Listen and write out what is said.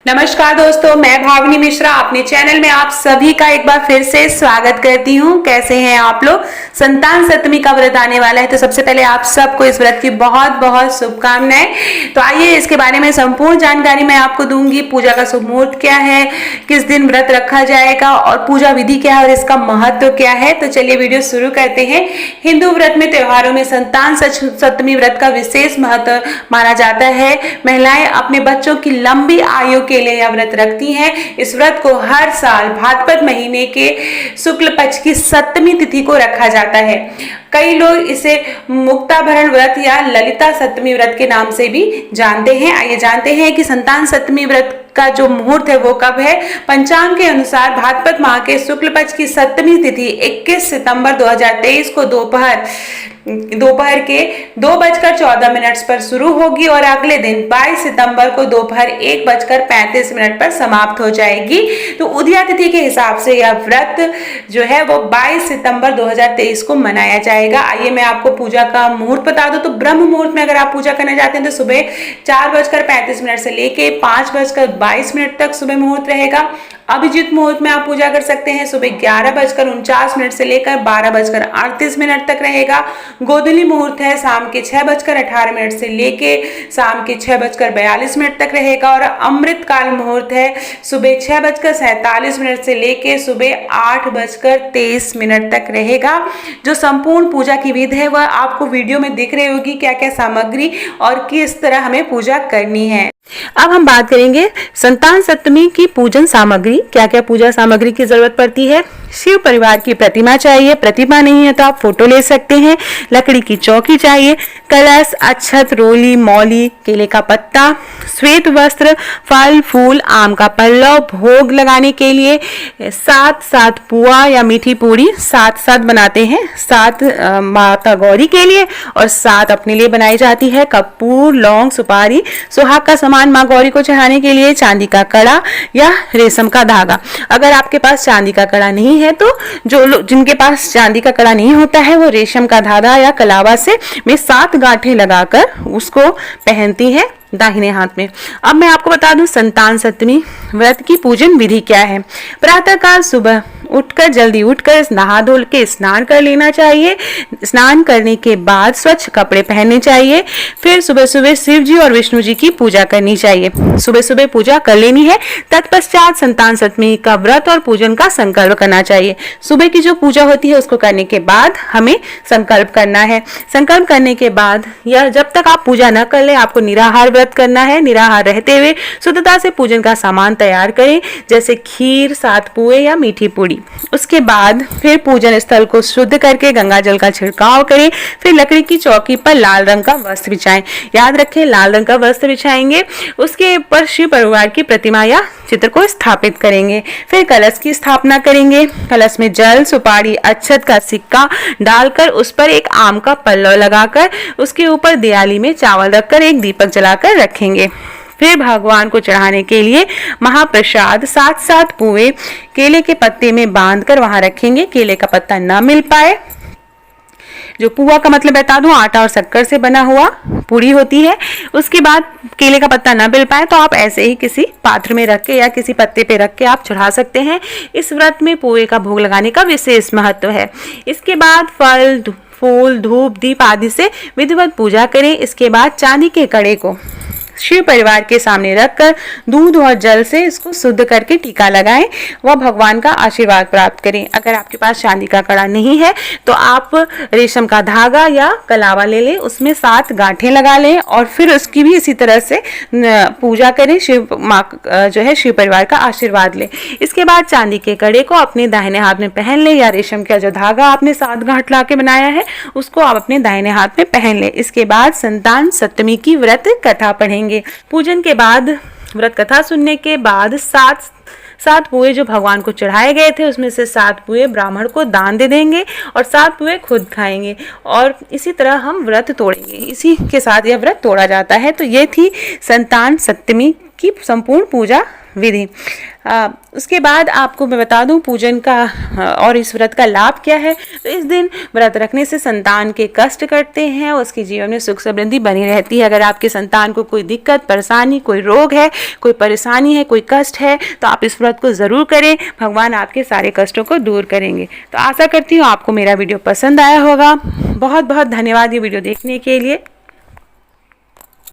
नमस्कार दोस्तों, मैं भावनी मिश्रा अपने चैनल में आप सभी का एक बार फिर से स्वागत करती हूँ। कैसे हैं आप लोग? संतान सप्तमी का व्रत आने वाला है, तो सबसे पहले आप सबको इस व्रत की बहुत बहुत शुभकामनाएं। तो आइए इसके बारे में संपूर्ण जानकारी मैं आपको दूंगी। पूजा का शुभ मुहूर्त क्या है, किस दिन व्रत रखा जाएगा और पूजा विधि क्या है और इसका महत्व क्या है। तो चलिए वीडियो शुरू करते हैं। हिंदू व्रत में त्योहारों में संतान सप्तमी व्रत का विशेष महत्व माना जाता है। महिलाएं अपने बच्चों की लंबी आयु के लिए यह व्रत रखती हैं। इस व्रत को हर साल भाद्रपद महीने के शुक्ल पक्ष की सप्तमी तिथि को रखा जाता है। कई लोग इसे मुक्ताभरण व्रत या ललिता सप्तमी व्रत के नाम से भी जानते हैं। आइए जानते हैं कि संतान सप्तमी व्रत का जो मुहूर्त है वो कब है। पंचांग के अनुसार भाद्रपद माह के शुक्ल पक्ष की सप्तमी तिथि 21 सितंबर 2023 को दोपहर के 2:14 पर शुरू होगी और अगले दिन 22 सितंबर को दोपहर 1:35 पर समाप्त हो जाएगी। तो उदया तिथि के हिसाब से यह व्रत जो है वो 22 सितंबर 2023 को मनाया जाएगा। आइए मैं आपको पूजा का मुहूर्त बता दूं। तो ब्रह्म मुहूर्त में अगर आप पूजा करना चाहते हैं तो सुबह 4:35 से लेके 5:22 तक सुबह मुहूर्त रहेगा। अभिजीत मुहूर्त में आप पूजा कर सकते हैं, सुबह 11:49 से लेकर 12:38 तक रहेगा। गोधूली मुहूर्त है, शाम के 6:18 से लेके शाम के 6:42 तक रहेगा। और अमृतकाल मुहूर्त है, सुबह 6:47 से लेके सुबह 8:23 तक रहेगा। जो संपूर्ण पूजा की विधि है वह आपको वीडियो में दिख रही होगी, क्या क्या सामग्री और किस तरह हमें पूजा करनी है। अब हम बात करेंगे संतान सप्तमी की पूजन सामग्री, क्या क्या पूजा सामग्री की जरूरत पड़ती है। शिव परिवार की प्रतिमा चाहिए, प्रतिमा नहीं है तो आप फोटो ले सकते हैं। लकड़ी की चौकी चाहिए, कलश, अक्षत, रोली, मौली, केले का पत्ता, श्वेत वस्त्र, फल फूल, आम का पल्लव, भोग लगाने के लिए 7 पुआ या मीठी पूरी 7 बनाते हैं। 7 माता गौरी के लिए और 7 अपने लिए बनाई जाती है। कपूर, लौंग, सुपारी, सुहाग का सामान माँ गौरी को चढ़ाने के लिए चांदी का कड़ा या रेशम का धागा। अगर आपके पास चांदी का कड़ा नहीं है तो जो लोग जिनके पास चांदी का कड़ा नहीं होता है वो रेशम का धागा या कलावा से में 7 गांठें लगाकर उसको पहनती है दाहिने हाथ में। अब मैं आपको बता दूं संतान सप्तमी व्रत की पूजन विधि क्या है। प्रातःकाल सुबह उठकर जल्दी उठकर नहा धो के स्नान कर लेना चाहिए। स्नान करने के बाद स्वच्छ कपड़े पहनने चाहिए। फिर सुबह सुबह शिव जी और विष्णु जी की पूजा करनी चाहिए। सुबह सुबह पूजा कर लेनी है। तत्पश्चात संतान सप्तमी का व्रत और पूजन का संकल्प करना चाहिए। सुबह की जो पूजा होती है उसको करने के बाद हमें संकल्प करना है। संकल्प करने के बाद या जब तक आप पूजा न कर ले आपको निराहार व्रत करना है। निराहार रहते हुए शुद्धता से पूजन का सामान तैयार करें, जैसे खीर, 7 पुए या मीठी पूरी। उसके बाद फिर पूजन स्थल को शुद्ध करके गंगा जल का छिड़काव करें। फिर लकड़ी की चौकी पर लाल रंग का वस्त्र बिछाएं। याद रखें लाल रंग का वस्त्र बिछाएंगे। उसके ऊपर शिव परिवार की प्रतिमा या चित्र को स्थापित करेंगे। फिर कलश की स्थापना करेंगे। कलश में जल, सुपारी, अक्षत का सिक्का डालकर उस पर एक आम का पल्लव लगाकर उसके ऊपर दियाली में चावल रखकर एक दीपक जलाकर रखेंगे। फिर भगवान को चढ़ाने के लिए महाप्रसाद 7 पुए केले के पत्ते में बांधकर वहां रखेंगे। केले का पत्ता न मिल पाए, जो पुआ का मतलब बता दूं आटा और शक्कर से बना हुआ पूरी होती है। उसके बाद केले का पत्ता न मिल पाए तो आप ऐसे ही किसी पात्र में रख के या किसी पत्ते पे रख के आप चढ़ा सकते हैं। इस व्रत में पुए का भोग लगाने का विशेष महत्व है। इसके बाद फल फूल, धूप, दीप आदि से विधिवत पूजा करें। इसके बाद चांदी के कड़े को शिव परिवार के सामने रखकर दूध और जल से इसको शुद्ध करके टीका लगाएं व भगवान का आशीर्वाद प्राप्त करें। अगर आपके पास चांदी का कड़ा नहीं है तो आप रेशम का धागा या कलावा ले लें, उसमें 7 गांठें लगा लें और फिर उसकी भी इसी तरह से पूजा करें। शिव माँ जो है शिव परिवार का आशीर्वाद लें। इसके बाद चांदी के कड़े को अपने दाहिने हाथ में पहन लें या रेशम का जो धागा आपने 7 गांठ ला के बनाया है उसको आप अपने दाहिने हाथ में पहन लें। इसके बाद संतान सप्तमी की व्रत कथा पढ़ेंगे। पूजन के बाद व्रत कथा सुनने के बाद 7 पुए जो भगवान को चढ़ाए गए थे उसमें से 7 पुए ब्राह्मण को दान दे देंगे और 7 पुए खुद खाएंगे और इसी तरह हम व्रत तोड़ेंगे। इसी के साथ यह व्रत तोड़ा जाता है। तो ये थी संतान सप्तमी की संपूर्ण पूजा विधि। उसके बाद आपको मैं बता दूं पूजन का और इस व्रत का लाभ क्या है। तो इस दिन व्रत रखने से संतान के कष्ट कटते हैं और उसके जीवन में सुख समृद्धि बनी रहती है। अगर आपके संतान को कोई दिक्कत परेशानी, कोई रोग है, कोई परेशानी है, कोई कष्ट है, तो आप इस व्रत को ज़रूर करें, भगवान आपके सारे कष्टों को दूर करेंगे। तो आशा करती हूँ आपको मेरा वीडियो पसंद आया होगा। बहुत बहुत धन्यवाद ये वीडियो देखने के लिए।